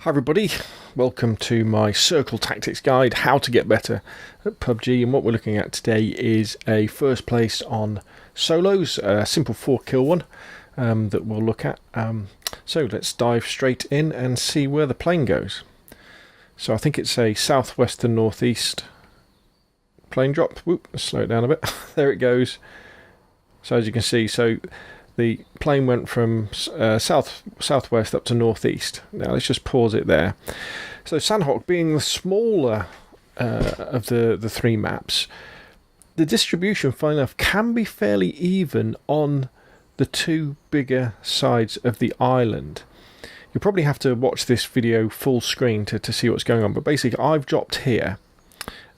Hi everybody, welcome to my Circle Tactics Guide, how to get better at PUBG, and what we're looking at today is a first place on solos, a simple 4-kill one that we'll look at. So let's dive straight in and see where the plane goes. So I think it's a southwest to northeast plane drop. Whoop, let's slow it down a bit. There it goes. So as you can see, the plane went from southwest up to northeast. Now let's just pause it there. So Sanhok, being the smaller of the three maps, the distribution, funnily enough, can be fairly even on the two bigger sides of the island. You'll probably have to watch this video full screen to see what's going on. But basically, I've dropped here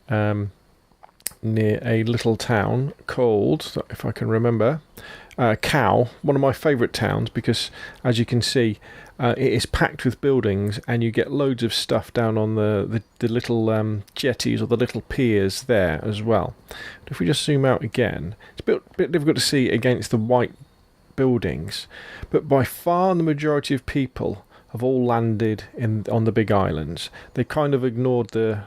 near a little town called, if I can remember, Cow, one of my favourite towns, because as you can see it is packed with buildings and you get loads of stuff down on the little jetties or the little piers there as well. But if we just zoom out again, it's a bit difficult to see against the white buildings, but by far the majority of people have all landed on the big islands. They kind of ignored the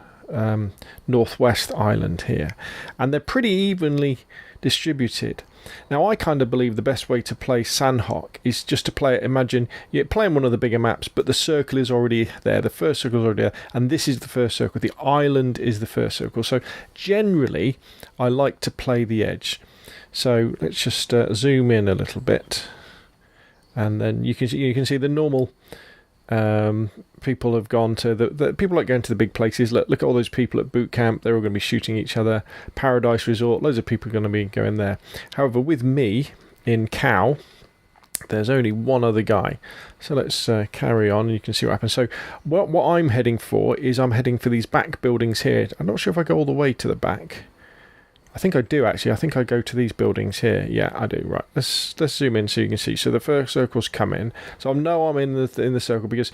northwest island here, and they're pretty evenly distributed. Now I kind of believe the best way to play Sanhok is just to play it, imagine you're playing one of the bigger maps, but the circle is already there, the first circle is already there, and this is the first circle, the island is the first circle. So generally I like to play the edge. So let's just zoom in a little bit, and then you can see the normal people have gone to the people like going to the big places. Look at all those people at boot camp, they're all going to be shooting each other. Paradise Resort, loads of people are going to be going there. However, with me in Cow, there's only one other guy. So let's carry on and you can see what happens. So what I'm heading for is I'm heading for these back buildings here. I'm not sure if I go all the way to the back. I think I do actually. I think I go to these buildings here. Yeah, I do. Right. Let's zoom in so you can see. So the first circle's come in. So I know I'm in the circle, because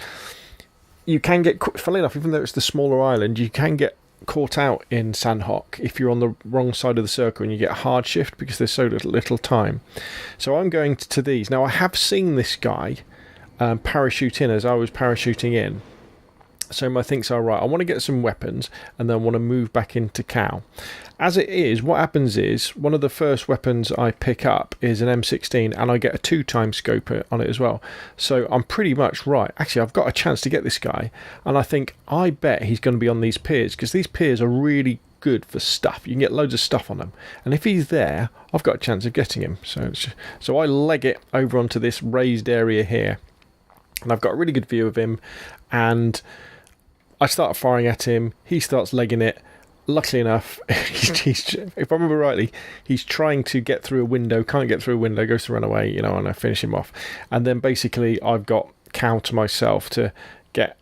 you can get, funnily enough, even though it's the smaller island, you can get caught out in Sanhok if you're on the wrong side of the circle and you get a hard shift because there's so little time. So I'm going to these. Now I have seen this guy parachute in as I was parachuting in. So my thinks are right. I want to get some weapons and then want to move back into Cow. As it is, what happens is one of the first weapons I pick up is an M16, and I get a 2x scope on it as well. So I'm pretty much right. Actually, I've got a chance to get this guy, and I bet he's going to be on these piers, because these piers are really good for stuff. You can get loads of stuff on them, and if he's there, I've got a chance of getting him. So I leg it over onto this raised area here, and I've got a really good view of him, and I start firing at him. He starts legging it. Luckily enough, if I remember rightly, he's trying to get through a window, can't get through a window, goes to run away, and I finish him off. And then basically I've got Cow to myself to get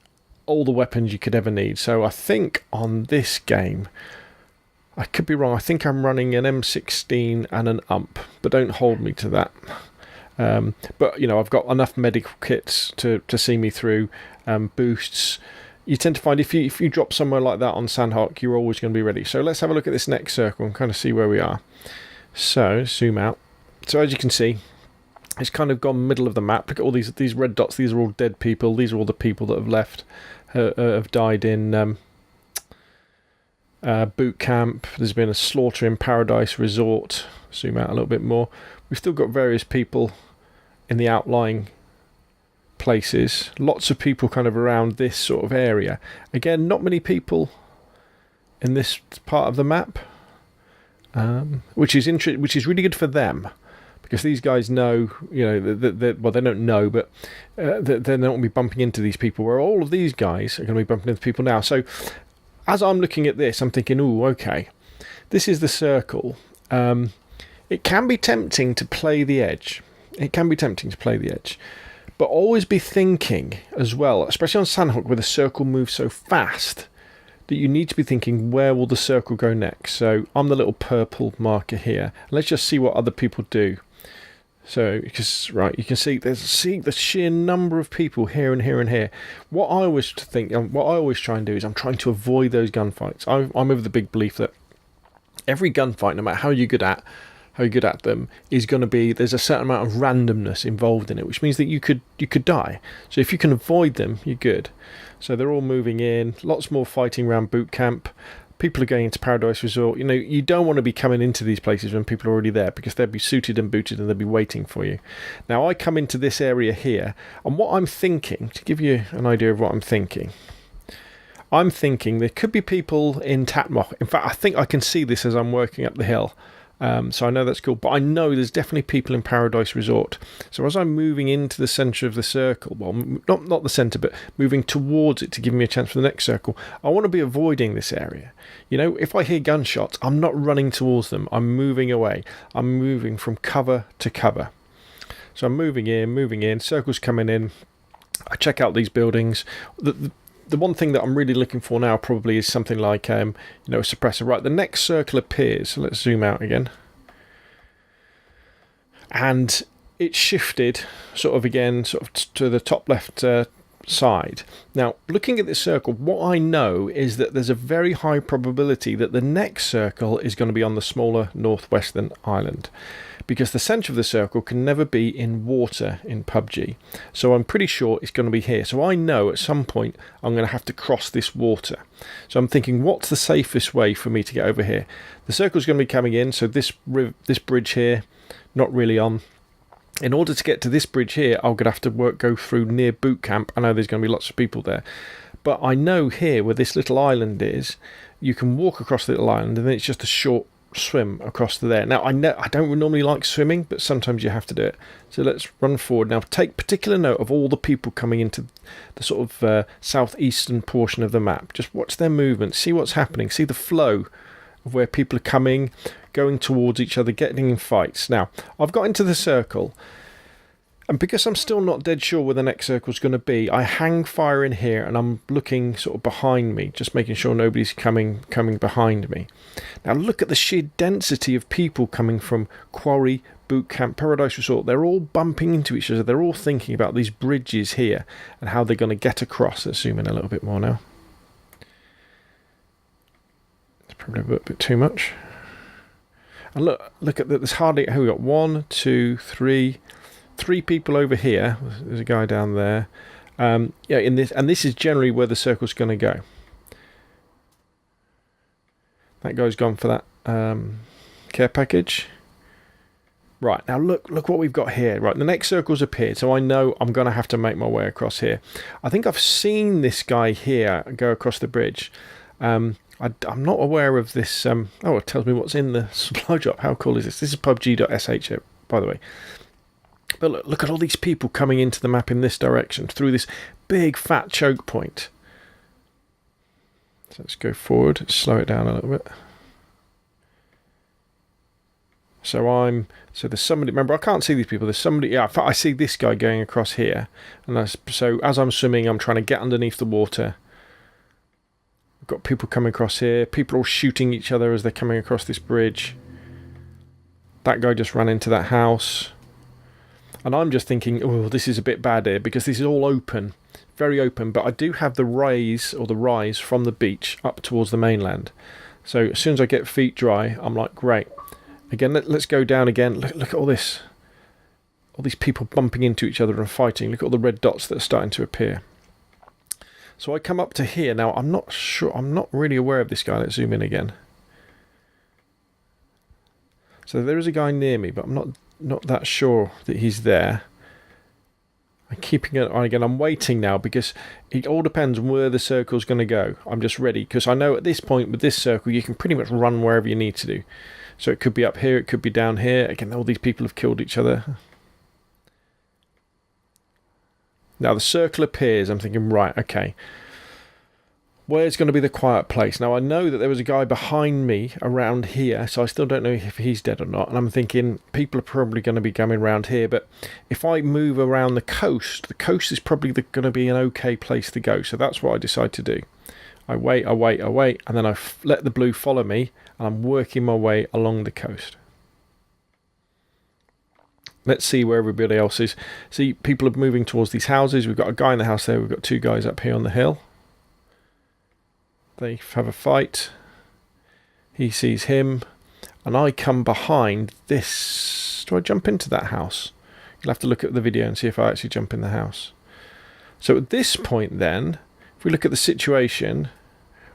all the weapons you could ever need. So I think on this game, I could be wrong, I think I'm running an M16 and an UMP, but don't hold me to that. But I've got enough medical kits to see me through, boosts. You tend to find if you drop somewhere like that on Sanhok, you're always going to be ready. So let's have a look at this next circle and kind of see where we are. So zoom out. So as you can see, it's kind of gone middle of the map. Look at all these red dots. These are all dead people. These are all the people that have left, have died in boot camp. There's been a slaughter in Paradise Resort. Zoom out a little bit more. We've still got various people in the outlying places, lots of people kind of around this sort of area. Again, not many people in this part of the map, which is really good for them, because these guys know, well, they don't know, but they're not going to be bumping into these people, where all of these guys are going to be bumping into people now. So as I'm looking at this, I'm thinking, ooh, okay, this is the circle. It can be tempting to play the edge. But always be thinking as well, especially on Sanhok where the circle moves so fast, that you need to be thinking, where will the circle go next? So I'm the little purple marker here. Let's just see what other people do. So, because right, you can see the sheer number of people here and here and here. What I always try and do is I'm trying to avoid those gunfights. I'm of the big belief that every gunfight, no matter how you're good at, how good at them, is going to be there's a certain amount of randomness involved in it, which means that you could die. So if you can avoid them, you're good. So they're all moving in, lots more fighting around boot camp. People are going into Paradise Resort. You know, you don't want to be coming into these places when people are already there, because they'll be suited and booted and they'll be waiting for you. Now, I come into this area here, and what I'm thinking, to give you an idea of what I'm thinking there could be people in Tatmoch. In fact, I think I can see this as I'm working up the hill. So I know that's cool, but I know there's definitely people in Paradise Resort. So as I'm moving into the centre of the circle, well, not the centre, but moving towards it to give me a chance for the next circle, I want to be avoiding this area. You know, if I hear gunshots, I'm not running towards them. I'm moving away. I'm moving from cover to cover. So I'm moving in, circles coming in. I check out these buildings. The one thing that I'm really looking for now probably is something like, a suppressor. Right, the next circle appears. So let's zoom out again. And it's shifted sort of to the top left side. Now, looking at this circle, what I know is that there's a very high probability that the next circle is going to be on the smaller northwestern island, because the centre of the circle can never be in water in PUBG. So I'm pretty sure it's going to be here. So I know at some point I'm going to have to cross this water. So I'm thinking, what's the safest way for me to get over here? The circle's going to be coming in, so this bridge here, not really on. In order to get to this bridge here, I'm going to have to go through near boot camp. I know there's going to be lots of people there. But I know here where this little island is, you can walk across the little island and then it's just a short swim across to there. Now, I don't normally like swimming, but sometimes you have to do it. So let's run forward. Now, take particular note of all the people coming into the sort of southeastern portion of the map. Just watch their movement, see what's happening, see the flow of where people are coming, going towards each other, getting in fights. Now, I've got into the circle, and because I'm still not dead sure where the next circle's going to be, I hang fire in here and I'm looking sort of behind me, just making sure nobody's coming behind me. Now look at the sheer density of people coming from Quarry, Boot Camp, Paradise Resort. They're all bumping into each other. They're all thinking about these bridges here and how they're going to get across. Let's zoom in a little bit more now. It's probably a bit too much. And look at that. There's hardly, we got 1, 2, 3... 3 people over here. There's a guy down there. In this, and this is generally where the circle's going to go. That guy's gone for that care package. Right, now look what we've got here. Right, the next circle's appeared, so I know I'm going to have to make my way across here. I think I've seen this guy here go across the bridge. I'm not aware of this. It tells me what's in the supply drop. How cool is this? This is PUBG.sh, by the way. But look at all these people coming into the map in this direction through this big fat choke point. So let's go forward, slow it down a little bit. So there's somebody, remember I can't see these people, there's somebody, yeah, in fact I see this guy going across here. And so as I'm swimming, I'm trying to get underneath the water. I've got people coming across here, people all shooting each other as they're coming across this bridge. That guy just ran into that house. And I'm just thinking, oh, this is a bit bad here because this is all open, very open. But I do have the rise from the beach up towards the mainland. So as soon as I get feet dry, I'm like, great. Again, let's go down again. Look at all this. All these people bumping into each other and fighting. Look at all the red dots that are starting to appear. So I come up to here. Now, I'm not sure. I'm not really aware of this guy. Let's zoom in again. So there is a guy near me, but I'm not that sure that he's there. I'm keeping it on again. I'm waiting now because it all depends on where the circle's going to go. I'm just ready because I know at this point with this circle you can pretty much run wherever you need to do. So it could be up here, it could be down here. Again, all these people have killed each other. Now the circle appears. I'm thinking, right, okay. Where's going to be the quiet place? Now, I know that there was a guy behind me around here, so I still don't know if he's dead or not. And I'm thinking people are probably going to be coming around here. But if I move around the coast is probably going to be an okay place to go. So that's what I decide to do. I wait, and then I let the blue follow me, and I'm working my way along the coast. Let's see where everybody else is. See, people are moving towards these houses. We've got a guy in the house there. We've got 2 guys up here on the hill. They have a fight. He sees him. and I come behind this. Do I jump into that house? You'll have to look at the video and see if I actually jump in the house. So at this point then, if we look at the situation,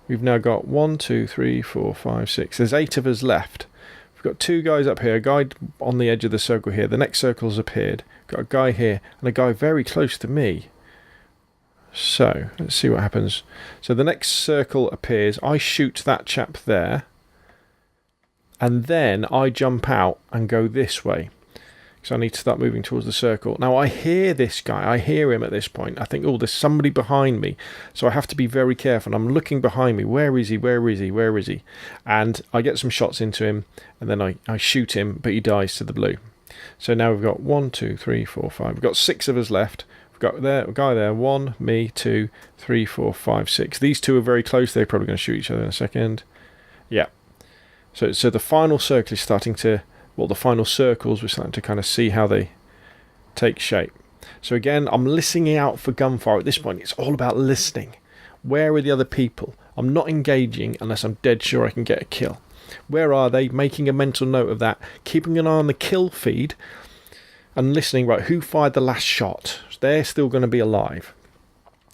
we've now got 1, 2, 3, 4, 5, 6. There's 8 of us left. We've got 2 guys up here, a guy on the edge of the circle here. The next circle's appeared. Got a guy here and a guy very close to me. So let's see what happens. So the next circle appears. I shoot that chap there. And then I jump out and go this way. So I need to start moving towards the circle. Now I hear this guy. I hear him at this point. I think, oh, there's somebody behind me. So I have to be very careful. I'm looking behind me. Where is he? Where is he? Where is he? And I get some shots into him. And then I shoot him, but he dies to the blue. So now we've got 1, 2, 3, 4, 5. We've got 6 of us left. We've got a guy there. 1, me, 2, 3, 4, 5, 6. These 2 are very close. They're probably going to shoot each other in a second. Yeah. So the final circle is starting to... Well, the final circles, we're starting to kind of see how they take shape. So again, I'm listening out for gunfire. At this point, it's all about listening. Where are the other people? I'm not engaging unless I'm dead sure I can get a kill. Where are they? Making a mental note of that. Keeping an eye on the kill feed and listening, right, who fired the last shot? They're still going to be alive.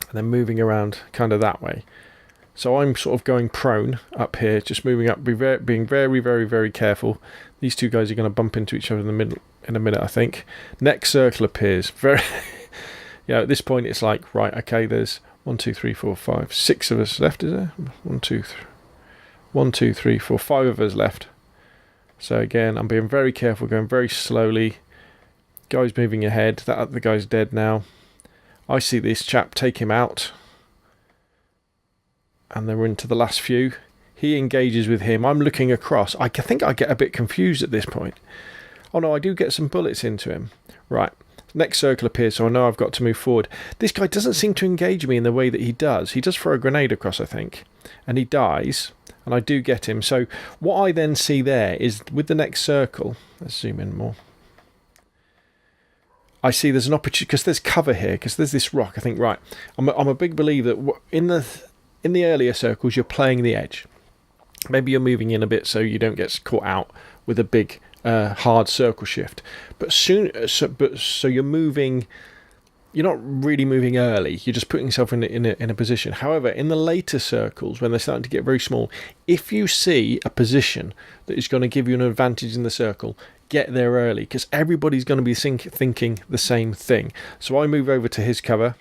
And then moving around kind of that way. So I'm sort of going prone up here, just moving up, being very, very, very careful. These 2 guys are going to bump into each other in the middle in a minute, I think. Next circle appears. Very, at this point it's like, right, okay, there's 1, 2, 3, 4, 5, 6 of us left, is there? 1, 2, 3, 1, 2, 3, 4, 5 of us left. So again, I'm being very careful, going very slowly. Guy's moving ahead. That other guy's dead now. I see this chap, take him out. And then we're into the last few. He engages with him. I'm looking across. I think I get a bit confused at this point. Oh no, I do get some bullets into him. Right. Next circle appears, so I know I've got to move forward. This guy doesn't seem to engage me in the way that he does. He does throw a grenade across, I think. And he dies. And I do get him. So what I then see there is with the next circle. Let's zoom in more. I see there's an opportunity, because there's cover here, because there's this rock. I think, right, I'm a big believer that in the earlier circles, you're playing the edge. Maybe you're moving in a bit so you don't get caught out with a big, hard circle shift. But so you're moving. You're not really moving early. You're just putting yourself in a position. However, in the later circles, when they're starting to get very small, if you see a position that is going to give you an advantage in the circle, get there early, because everybody's going to be thinking the same thing. So I move over to his cover,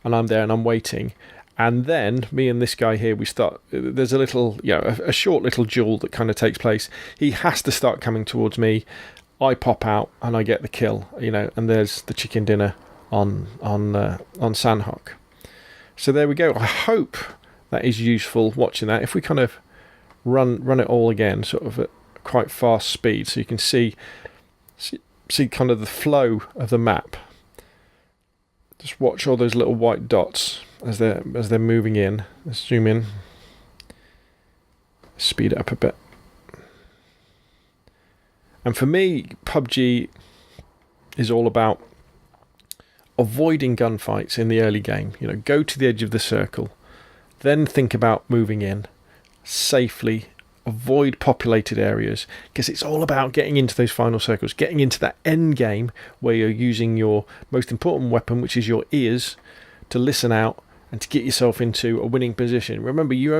and I'm there and I'm waiting. And then me and this guy here, we start. There's a little, a short little duel that kind of takes place. He has to start coming towards me. I pop out and I get the kill. And there's the chicken dinner on Sanhok. So there we go. I hope that is useful watching that. If we kind of run it all again, sort of at quite fast speed, so you can see kind of the flow of the map. Just watch all those little white dots as they're moving in. Let's zoom in. Speed it up a bit. And for me, PUBG is all about avoiding gunfights in the early game. Go to the edge of the circle, then think about moving in safely. Avoid populated areas, because it's all about getting into those final circles, getting into that end game where you're using your most important weapon, which is your ears, to listen out and to get yourself into a winning position. Remember, you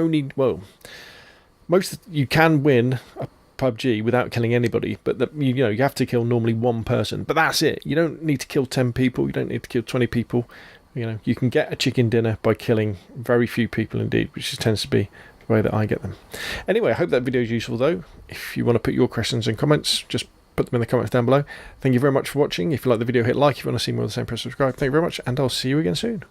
can win a PUBG without killing anybody, but you have to kill normally 1 person, but that's it. You don't need to kill 10 people, you don't need to kill 20 people. You can get a chicken dinner by killing very few people indeed, which tends to be the way that I get them. Anyway, I hope that video is useful though. If you want to put your questions and comments, just put them in the comments down below. Thank you very much for watching. If you like the video, hit like. If you want to see more of the same, press subscribe. Thank you very much, and I'll see you again soon.